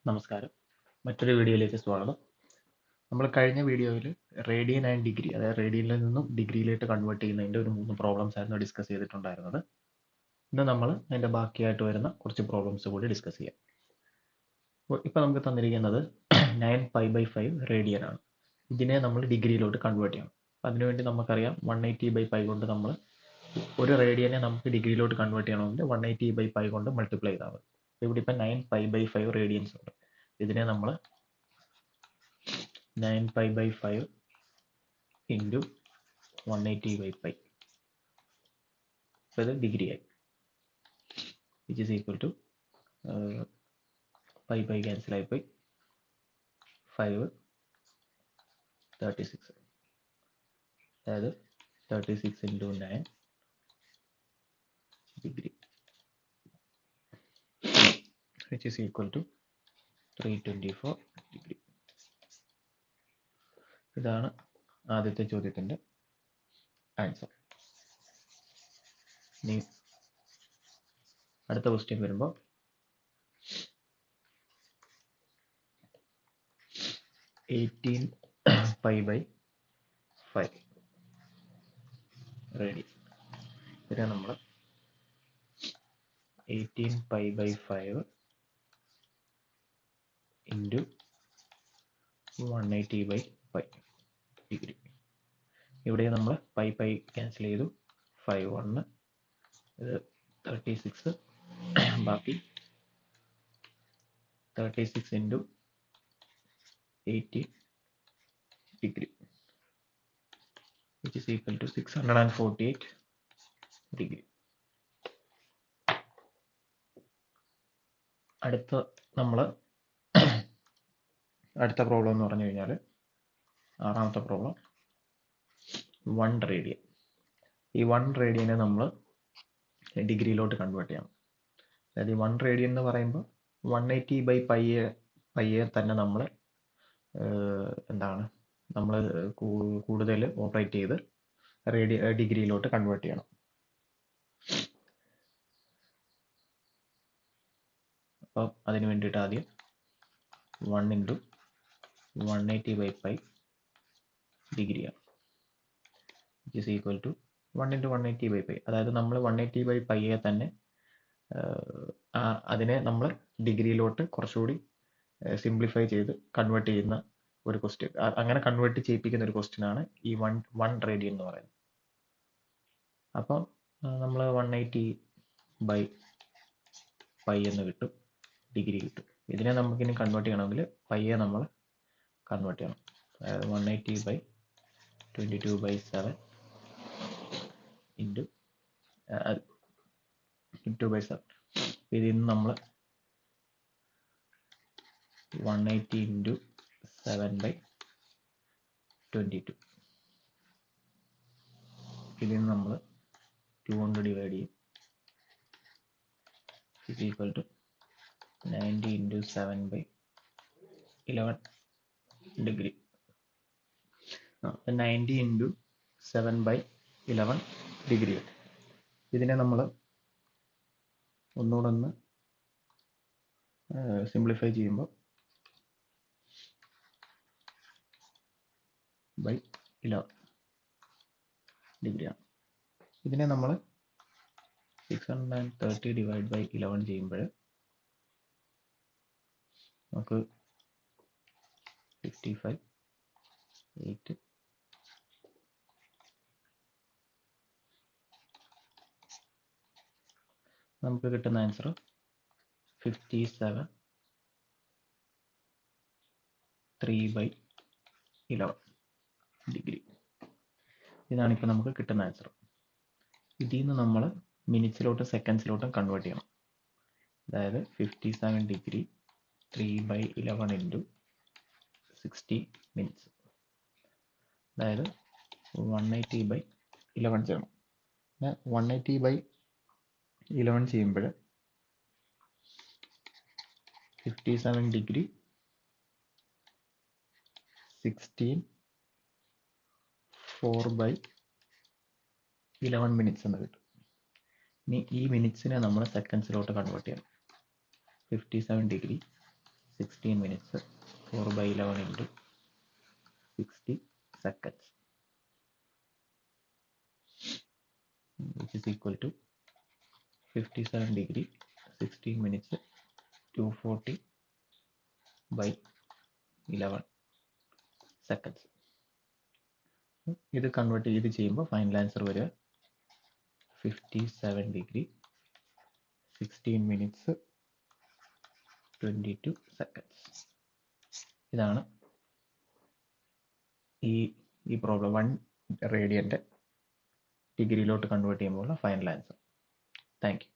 നമസ്കാരം. മറ്റൊരു വീഡിയോയിലേക്ക് സ്വാഗതം. നമ്മൾ കഴിഞ്ഞ വീഡിയോയിൽ റേഡിയൻ ആൻഡ് ഡിഗ്രി, അതായത് റേഡിയനിൽ നിന്നും ഡിഗ്രിയിലേക്ക് കൺവേർട്ട് ചെയ്യുന്നതിൻ്റെ ഒരു 3 പ്രോബ്ലംസ് ആയിരുന്നു ഡിസ്കസ് ചെയ്തിട്ടുണ്ടായിരുന്നത്. ഇന്ന് നമ്മൾ അതിൻ്റെ ബാക്കിയായിട്ട് വരുന്ന കുറച്ച് പ്രോബ്ലംസ് കൂടി ഡിസ്കസ് ചെയ്യാം. ഇപ്പോൾ നമുക്ക് തന്നിരിക്കുന്നത് 9π/5 റേഡിയൻ ആണ്. ഇതിനെ നമ്മൾ ഡിഗ്രിയിലോട്ട് കൺവേർട്ട് ചെയ്യണം. അതിനുവേണ്ടി നമുക്കറിയാം 180/π കൊണ്ട് നമ്മൾ ഒരു റേഡിയനെ നമുക്ക് ഡിഗ്രിയിലോട്ട് കൺവേർട്ട് ചെയ്യണമെങ്കിൽ 180/π കൊണ്ട് മൾട്ടിപ്ലൈ ചെയ്താൽ മതി. ഇവിടെ ഇപ്പം 9π/5 റേഡിയൻസ് ഉണ്ട്. ഇതിനെ നമ്മൾ 9π/5 into 180/π, so ഇത് ഡിഗ്രി ആയി, which is equal to π cancel ആയി പോയി, 5 36, അതായത് 36 into 9 degree, which is equal to 324 degree. ഇതാണ് ആദ്യത്തെ ചോദ്യത്തിന്റെ ആൻസർ. ഇനി അടുത്ത ക്വസ്റ്റ്യൻ വരുമ്പോൾ 18π/5 റേഡിയൻ. ഇതിനെ നമ്മൾ 18π/5 into 180/π ഡിഗ്രി. ഇവിടെ നമ്മൾ പൈ ക്യാൻസൽ ചെയ്തു, 5 1, ഇത് 36, ബാക്കി 36 into 18 degree, which is equal to 648 degree. അടുത്ത പ്രോബ്ലം എന്ന് പറഞ്ഞു കഴിഞ്ഞാൽ ആറാമത്തെ പ്രോബ്ലം 1 റേഡിയൻ. ഈ 1 റേഡിയനെ നമ്മൾ ഡിഗ്രിയിലോട്ട് കൺവേർട്ട് ചെയ്യണം. അതായത് ഈ 1 റേഡിയൻ എന്ന് പറയുമ്പോൾ 180/π തന്നെ നമ്മൾ നമ്മൾ കൂടുതൽ ഓപ്പറേറ്റ് ചെയ്ത് ഡിഗ്രിയിലോട്ട് കൺവേർട്ട് ചെയ്യണം. അപ്പോൾ അതിന് വേണ്ടിയിട്ട് ആദ്യം 1 into 180/π ഡിഗ്രിയാണ്, which is equal to 1 into 180/π. അതായത് നമ്മൾ 180/π തന്നെ അതിനെ നമ്മൾ ഡിഗ്രിയിലോട്ട് കുറച്ചുകൂടി സിംപ്ലിഫൈ ചെയ്ത് കൺവേർട്ട് ചെയ്യുന്ന ഒരു ക്വസ്റ്റ്യൻ, അങ്ങനെ കൺവേർട്ട് ചെയ്യിപ്പിക്കുന്ന ഒരു ക്വസ്റ്റ്യൻ ആണ് ഈ 1 റേഡിയൻ എന്ന് പറയുന്നത്. അപ്പം നമ്മൾ 180/π എന്ന് കിട്ടും, ഡിഗ്രി കിട്ടും. ഇതിനെ നമുക്കിനി കൺവേർട്ട് ചെയ്യണമെങ്കിൽ പൈയെ നമ്മൾ കൺവേർട്ട് ചെയ്യണം. അതായത് 180/22/7 into 2/7. ഇതിൽ നിന്ന് നമ്മൾ 180 into 7/22, ഇതിൽ നിന്ന് നമ്മൾ 2 കൊണ്ട് ഡിവൈഡ് ചെയ്യും, is equal to 90 into 7/11 degree. 90 into 7/11 degree. ഇതിനെ നമ്മൾ ഒന്നുകൂടെ ഒന്ന് സിംപ്ലിഫൈ ചെയ്യുമ്പോൾ /11 ഡിഗ്രിയാണ്. ഇതിനെ നമ്മൾ 630 ഡിവൈഡ് ബൈ 11 ചെയ്യുമ്പോൾ നമുക്ക് 55/8 നമുക്ക് കിട്ടുന്ന ആൻസർ 57/3/11 ഡിഗ്രി. ഇതാണ് ഇപ്പോൾ നമുക്ക് കിട്ടുന്ന ആൻസർ. ഇതിൽ നിന്ന് നമ്മൾ മിനിറ്റ്സിലോട്ടും സെക്കൻഡ്സിലോട്ടും കൺവേർട്ട് ചെയ്യണം. അതായത് 57 ഡിഗ്രി 3/11 into 60 മിനിറ്റ്സ്, അതായത് 180/11 ചെയ്യണം. 180/11 ചെയ്യുമ്പോൾ 57 ഡിഗ്രി 16 4/11 മിനിറ്റ്സ് എന്ന് കിട്ടും. ഇനി ഈ മിനിറ്റ്സിനെ നമ്മൾ സെക്കൻഡ്സിലോട്ട് കൺവേർട്ട് ചെയ്യണം. 57 degree 16 minutes 4 by 11 into 60 seconds, which is equal to 57 degree 16 minutes 240 by 11 seconds. ഇത് കൺവേർട്ട് ചെയ്ത് ചെയ്യുമ്പോൾ ഫൈനൽ ആൻസർ വരിക 57 degree 16 minutes 22 seconds. ഇതാണ് ഈ പ്രോബ്ലം 1 റേഡിയൻ്റെ ഡിഗ്രിയിലോട്ട് കൺവേർട്ട് ചെയ്യുമ്പോഴുള്ള ഫൈനൽ ആൻസർ. Thank U.